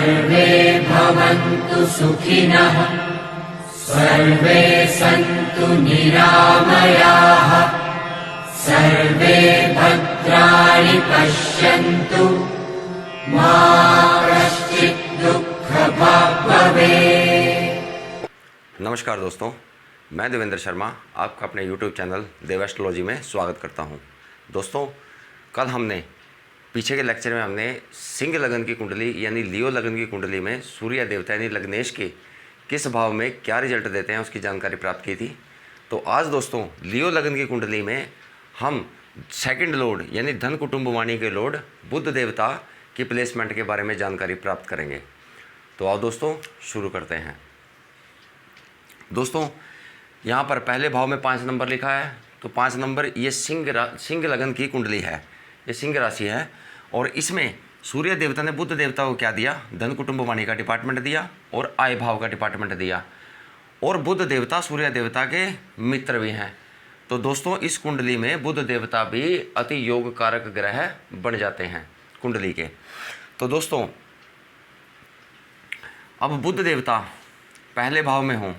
सर्वे भवन्तु सुखिनः सर्वे सन्तु निरामयाः सर्वे भद्राणि पश्यन्तु मा कश्चित् दुःखभाग् भवेत्। नमस्कार दोस्तों, मैं देवेंद्र शर्मा आपका अपने YouTube चैनल देव एस्ट्रोलॉजी में स्वागत करता हूं। दोस्तों, कल हमने पीछे के लेक्चर में हमने सिंह लगन की कुंडली यानी लियो लगन की कुंडली में सूर्य देवता यानी लग्नेश के किस भाव में क्या रिजल्ट देते हैं उसकी जानकारी प्राप्त की थी। तो आज दोस्तों लियो लगन की कुंडली में हम सेकंड लॉर्ड यानी धन कुटुंब वाणी के लॉर्ड बुध देवता की प्लेसमेंट के बारे में जानकारी प्राप्त करेंगे। तो आओ दोस्तों शुरू करते हैं। दोस्तों, यहाँ पर पहले भाव में 5 नंबर लिखा है, तो 5 नंबर ये सिंह लगन की कुंडली है, ये सिंह राशि है। और इसमें सूर्य देवता ने बुध देवता को क्या दिया? धन कुटुंब वाणी का डिपार्टमेंट दिया और आय भाव का डिपार्टमेंट दिया। और बुध देवता सूर्य देवता के मित्र भी हैं। तो दोस्तों इस कुंडली में बुध देवता भी अति योग कारक ग्रह बन जाते हैं कुंडली के। तो दोस्तों अब बुध देवता पहले भाव में हों,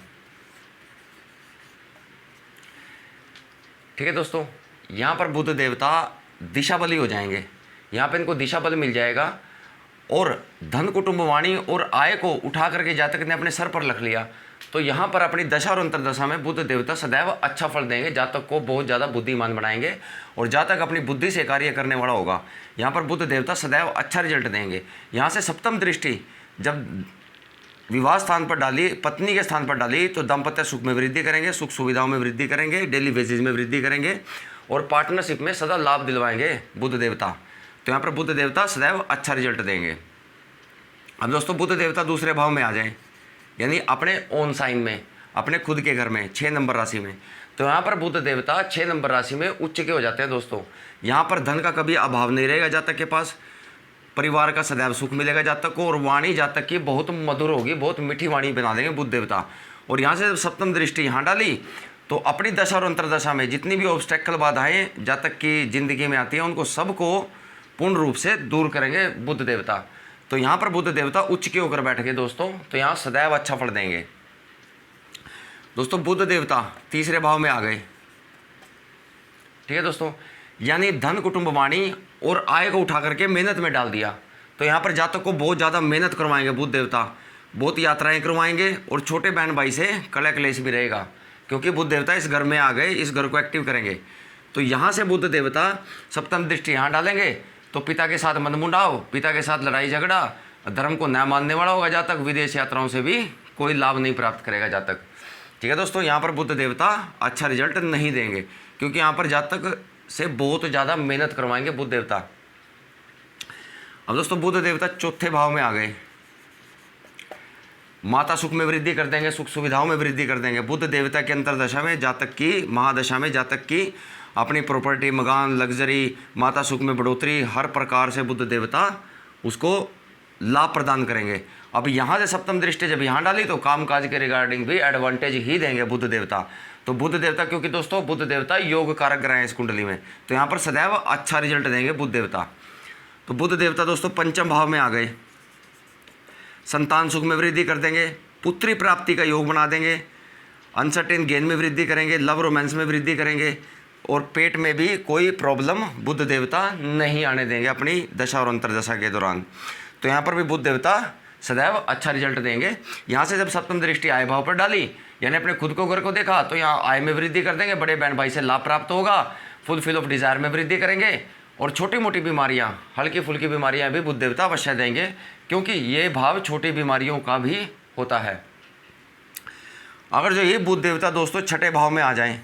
ठीक है दोस्तों, यहाँ पर बुध देवता दिशा बली हो जाएंगे, यहाँ पे इनको दिशा बल मिल जाएगा। और धन कुटुंब वाणी और आय को उठा करके जातक ने अपने सर पर रख लिया, तो यहाँ पर अपनी दशा और अंतरदशा में बुध देवता सदैव अच्छा फल देंगे, जातक को बहुत ज़्यादा बुद्धिमान बनाएंगे और जातक अपनी बुद्धि से कार्य करने वाला होगा। यहाँ पर बुध देवता सदैव अच्छा रिजल्ट देंगे। यहाँ से सप्तम दृष्टि जब विवाह स्थान पर डाली, पत्नी के स्थान पर डाली, तो दाम्पत्य सुख में वृद्धि करेंगे, सुख सुविधाओं में वृद्धि करेंगे, डेली वेजेज में वृद्धि करेंगे और पार्टनरशिप में सदा लाभ दिलवाएंगे बुध देवता। तो यहाँ पर बुध देवता सदैव अच्छा रिजल्ट देंगे। अब दोस्तों बुध देवता दूसरे भाव में आ जाए यानी अपने ओन साइन में, अपने खुद के घर में 6 नंबर राशि में, तो यहाँ पर बुध देवता 6 नंबर राशि में उच्च के हो जाते हैं। दोस्तों यहाँ पर धन का कभी अभाव नहीं रहेगा जातक के पास, परिवार का सदैव सुख मिलेगा जातक को और वाणी जातक की बहुत मधुर होगी, बहुत मीठी वाणी बना देंगे बुध देवता। और यहाँ से जब सप्तम दृष्टि यहाँ डाली तो अपनी दशा और अंतरदशा में जितनी भी ऑब्स्टेकल बाधाएं जातक की जिंदगी में आती हैं उनको सबको पूर्ण रूप से दूर करेंगे बुध देवता। तो यहाँ पर बुध देवता उच्च के होकर बैठ गए दोस्तों, तो यहाँ सदैव अच्छा फल देंगे। दोस्तों बुध देवता तीसरे भाव में आ गए, ठीक है दोस्तों, यानी धन कुटुंब वाणी और आय को उठा करके मेहनत में डाल दिया। तो यहाँ पर जातक को बहुत ज़्यादा मेहनत करवाएंगे बुध देवता, बहुत यात्राएं करवाएंगे और छोटे बहन भाई से कलह क्लेश भी रहेगा, क्योंकि बुध देवता इस घर में आ गए, इस घर को एक्टिव करेंगे। तो यहाँ से बुध देवता सप्तम दृष्टि यहाँ डालेंगे तो पिता के साथ मनमुटाव, पिता के साथ लड़ाई झगड़ा, धर्म को न मानने वाला होगा जातक, विदेश यात्राओं से भी कोई लाभ नहीं प्राप्त करेगा जातक, ठीक है दोस्तों। यहाँ पर बुध देवता अच्छा रिजल्ट नहीं देंगे क्योंकि यहाँ पर जातक से बहुत ज़्यादा मेहनत करवाएंगे बुध देवता। अब दोस्तों बुध देवता चौथे भाव में आ गए, माता सुख में वृद्धि कर देंगे, सुख सुविधाओं में वृद्धि कर देंगे। बुध देवता के अंतरदशा में जातक की, महादशा में जातक की अपनी प्रॉपर्टी, मकान, लग्जरी, माता सुख में बढ़ोतरी, हर प्रकार से बुध देवता उसको लाभ प्रदान करेंगे। अब यहाँ से सप्तम दृष्टि जब यहाँ डाली तो कामकाज के रिगार्डिंग भी एडवांटेज ही देंगे बुध देवता। तो बुध देवता, क्योंकि दोस्तों बुध देवता योग कारक ग्रह हैं इस कुंडली में, तो यहाँ पर सदैव अच्छा रिजल्ट देंगे बुध देवता। तो बुध देवता दोस्तों पंचम भाव में आ गए, संतान सुख में वृद्धि कर देंगे, पुत्री प्राप्ति का योग बना देंगे, अनसर्टेन गेन में वृद्धि करेंगे, लव रोमांस में वृद्धि करेंगे और पेट में भी कोई प्रॉब्लम बुध देवता नहीं आने देंगे अपनी दशा और अंतरदशा के दौरान। तो यहाँ पर भी बुध देवता सदैव अच्छा रिजल्ट देंगे। यहाँ से जब सप्तम दृष्टि आय भाव पर डाली यानी अपने खुद को घर को देखा तो यहाँ आय में वृद्धि कर देंगे, बड़े बहन भाई से लाभ प्राप्त होगा, फुलफिल ऑफ डिज़ायर में वृद्धि करेंगे और छोटी मोटी बीमारियाँ, हल्की फुल्की बीमारियाँ भी बुध देवता अवश्य देंगे, क्योंकि ये भाव छोटी बीमारियों का भी होता है। अगर जो ये बुध देवता दोस्तों छठे भाव में आ जाएं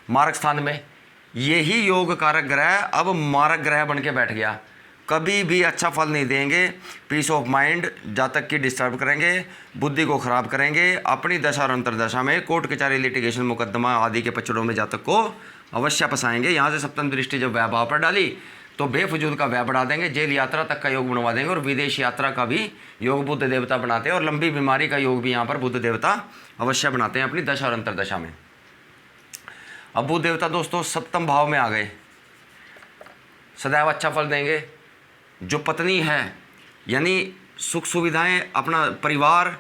मारक स्थान में, यही योग कारक ग्रह अब मारक ग्रह बन के बैठ गया, कभी भी अच्छा फल नहीं देंगे, पीस ऑफ माइंड जातक की डिस्टर्ब करेंगे, बुद्धि को खराब करेंगे, अपनी दशा और अंतरदशा में कोर्ट कचहरी, लिटिगेशन, मुकदमा आदि के पचड़ों में जातक को अवश्य फंसाएंगे। यहाँ से सप्तम दृष्टि जब वैभाव पर डाली तो बेफजूल का व्यय बढ़ा देंगे, जेल यात्रा तक का योग बनवा देंगे और विदेश यात्रा का भी योग बुध देवता बनाते हैं और लंबी बीमारी का योग भी यहाँ पर बुध देवता अवश्य बनाते हैं अपनी दशा और अंतरदशा में। अब बुध देवता दोस्तों सप्तम भाव में आ गए, सदैव अच्छा फल देंगे। जो पत्नी है यानी सुख सुविधाएं, अपना परिवार,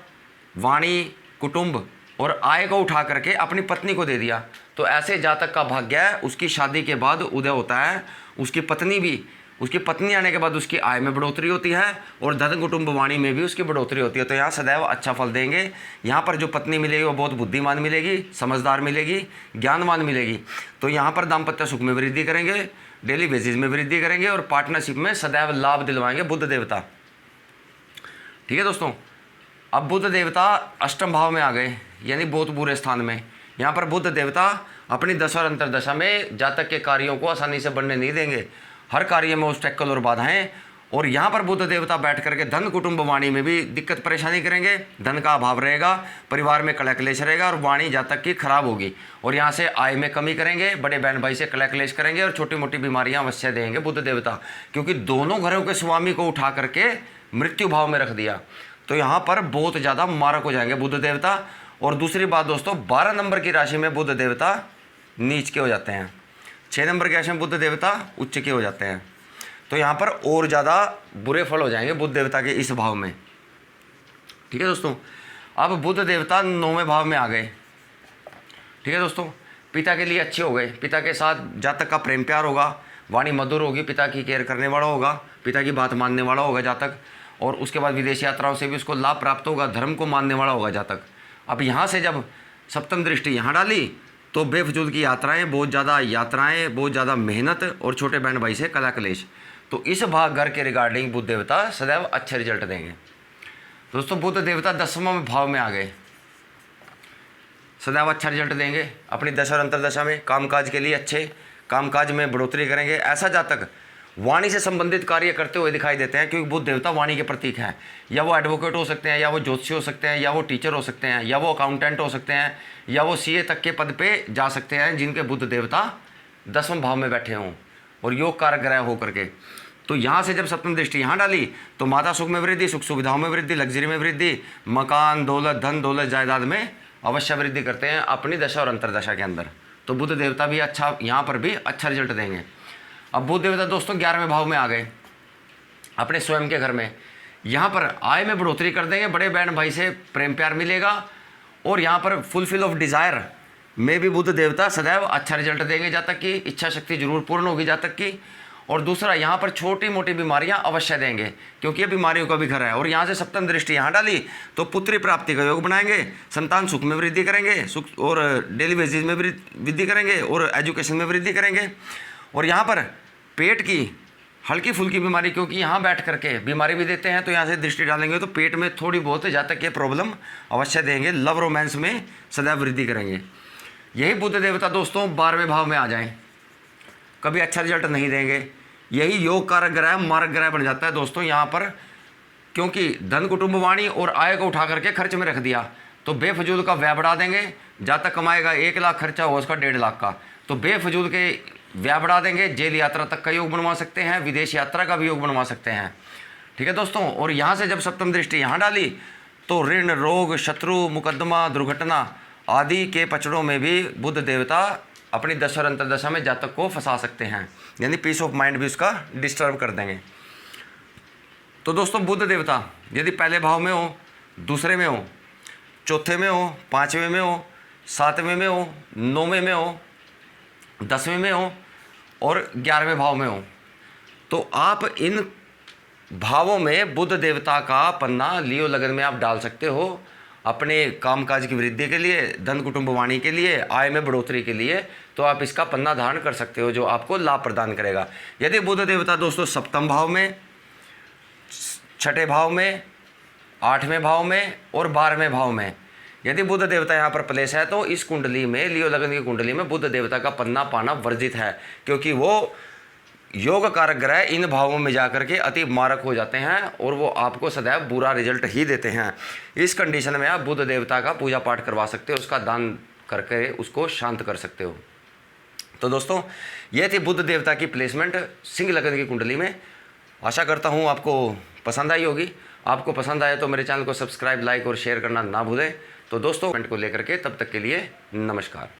वाणी, कुटुंब और आय को उठा करके अपनी पत्नी को दे दिया। तो ऐसे जातक का भाग्य है, उसकी शादी के बाद उदय होता है, उसकी पत्नी आने के बाद उसकी आय में बढ़ोतरी होती है और धन कुटुंब वाणी में भी उसकी बढ़ोतरी होती है। तो यहाँ सदैव अच्छा फल देंगे। यहाँ पर जो पत्नी मिलेगी वो बहुत बुद्धिमान मिलेगी, समझदार मिलेगी, ज्ञानवान मिलेगी। तो यहाँ पर दाम्पत्य सुख में वृद्धि करेंगे, डेली बेसिस में वृद्धि करेंगे और पार्टनरशिप में सदैव लाभ दिलवाएंगे बुध देवता। ठीक है दोस्तों, अब बुध देवता अष्टम भाव में आ गए, यानी बहुत बुरे स्थान में। यहाँ पर बुध देवता अपनी दशा और अंतरदशा में जातक के कार्यों को आसानी से बनने नहीं देंगे। हर कार्य में ऑब्स्टेकल और बाधाएं, और यहाँ पर बुध देवता बैठ करके धन कुटुंब वाणी में भी दिक्कत परेशानी करेंगे। धन का अभाव रहेगा, परिवार में कलह क्लेश रहेगा और वाणी जातक की खराब होगी। और यहाँ से आय में कमी करेंगे, बड़े बहन भाई से कलह क्लेश करेंगे और छोटी मोटी बीमारियाँ अवश्य देंगे बुध देवता, क्योंकि दोनों घरों के स्वामी को उठा करके मृत्यु भाव में रख दिया। तो यहाँ पर बहुत ज़्यादा मारक हो जाएंगे बुध देवता। और दूसरी बात दोस्तों, 12 नंबर की राशि में बुध देवता नीच के हो जाते हैं, 6 नंबर की राशि में बुध देवता उच्च के हो जाते हैं। तो यहाँ पर और ज़्यादा बुरे फल हो जाएंगे बुध देवता के इस भाव में। ठीक है दोस्तों, अब बुध देवता 9वें भाव में आ गए। ठीक है दोस्तों, पिता के लिए अच्छे हो गए, पिता के साथ जातक का प्रेम प्यार होगा, वाणी मधुर होगी, पिता की केयर करने वाला होगा, पिता की बात मानने वाला होगा जातक। और उसके बाद विदेश यात्राओं से भी उसको लाभ प्राप्त होगा, धर्म को मानने वाला होगा जातक। अब यहाँ से जब सप्तम दृष्टि यहाँ डाली तो बेफजूल की यात्राएं, बहुत ज़्यादा मेहनत और छोटे बहन भाई से कलह क्लेश। तो इस भाग घर के रिगार्डिंग बुध देवता सदैव अच्छे रिजल्ट देंगे। दोस्तों, बुध देवता 10वें भाव में आ गए, सदैव अच्छा रिजल्ट देंगे। अपनी दशा और अंतरदशा में कामकाज के लिए अच्छे, कामकाज में बढ़ोतरी करेंगे। ऐसा जातक वाणी से संबंधित कार्य करते हुए दिखाई देते हैं, क्योंकि बुध देवता वाणी के प्रतीक हैं। या वो एडवोकेट हो सकते हैं, या वो ज्योतिषी हो सकते हैं, या वो टीचर हो सकते हैं, या वो अकाउंटेंट हो सकते हैं, या वो सीए तक के पद पे जा सकते हैं, जिनके बुध देवता 10वें भाव में बैठे हों और योग कारक ग्रह हो करके। तो यहाँ से जब सप्तम दृष्टि यहाँ डाली तो माता सुख में वृद्धि, सुख सुविधाओं में वृद्धि, लग्जरी में वृद्धि, मकान, दौलत, धन दौलत, जायदाद में अवश्य वृद्धि करते हैं अपनी दशा और अंतरदशा के अंदर। तो बुध देवता भी अच्छा, यहाँ पर भी अच्छा रिजल्ट देंगे। अब बुध देवता दोस्तों 11वें भाव में आ गए, अपने स्वयं के घर में। यहाँ पर आय में बढ़ोतरी कर देंगे, बड़े बहन भाई से प्रेम प्यार मिलेगा। और यहाँ पर फुलफिल ऑफ डिज़ायर में भी बुध देवता सदैव अच्छा रिजल्ट देंगे, जातक की इच्छा शक्ति जरूर पूर्ण होगी जातक की। और दूसरा, यहाँ पर छोटी मोटी बीमारियाँ अवश्य देंगे, क्योंकि ये बीमारियों का भी घर है। और यहाँ से सप्तम दृष्टि यहाँ डाली तो पुत्री प्राप्ति का योग बनाएंगे, संतान सुख में वृद्धि करेंगे, सुख और डेली बेसिस में वृद्धि करेंगे और एजुकेशन में वृद्धि करेंगे। और यहाँ पर पेट की हल्की फुल्की बीमारी, क्योंकि यहाँ बैठ करके बीमारी भी देते हैं, तो यहाँ से दृष्टि डालेंगे तो पेट में थोड़ी बहुत जातक के प्रॉब्लम अवश्य देंगे। लव रोमांस में सदैव वृद्धि करेंगे। यही बुध देवता दोस्तों 12वें भाव में आ जाएं, कभी अच्छा रिजल्ट नहीं देंगे। यही योग कारक ग्रह मारक ग्रह बन जाता है दोस्तों यहाँ पर, क्योंकि धन कुटुंब वाणी और आय को उठा करके खर्च में रख दिया तो बेफजूल का व्यय बढ़ा देंगे। जातक कमाएगा 1 लाख, खर्चा होगा उसका 1.5 लाख का, तो बेफजूल के व्यय बढ़ा देंगे। जेल यात्रा तक का योग बनवा सकते हैं, विदेश यात्रा का भी योग बनवा सकते हैं। ठीक है दोस्तों, और यहाँ से जब सप्तम दृष्टि यहाँ डाली तो ऋण, रोग, शत्रु, मुकदमा, दुर्घटना आदि के पचड़ों में भी बुध देवता अपनी दशा और अंतरदशा में जातक को फंसा सकते हैं, यानी पीस ऑफ माइंड भी उसका डिस्टर्ब कर देंगे। तो दोस्तों, बुध देवता यदि पहले भाव में हो, दूसरे में हो, चौथे में हो, 5वें में हो, 7वें में हो, 9वें में हो, 10वें में हो और 11वें भाव में हो, तो आप इन भावों में बुध देवता का पन्ना लियो लगन में आप डाल सकते हो, अपने कामकाज की वृद्धि के लिए, धन कुटुंब वाणी के लिए, आय में बढ़ोतरी के लिए। तो आप इसका पन्ना धारण कर सकते हो, जो आपको लाभ प्रदान करेगा। यदि बुध देवता दोस्तों सप्तम भाव में, 6ठे भाव में, 8वें भाव में और 12वें भाव में यदि बुध देवता यहाँ पर प्लेस है, तो इस कुंडली में, लियो लगन की कुंडली में बुध देवता का पन्ना पाना वर्जित है, क्योंकि वो योग कारक ग्रह इन भावों में जाकर के अति मारक हो जाते हैं और वो आपको सदैव बुरा रिजल्ट ही देते हैं। इस कंडीशन में आप बुध देवता का पूजा पाठ करवा सकते हो, उसका दान करके उसको शांत कर सकते हो। तो दोस्तों, ये थी बुध देवता की प्लेसमेंट सिंह लगन की कुंडली में। आशा करता हूँ आपको पसंद आई होगी। आपको पसंद आए तो मेरे चैनल को सब्सक्राइब, लाइक और शेयर करना ना भूलें। तो दोस्तों, कमेंट को लेकर के तब तक के लिए नमस्कार।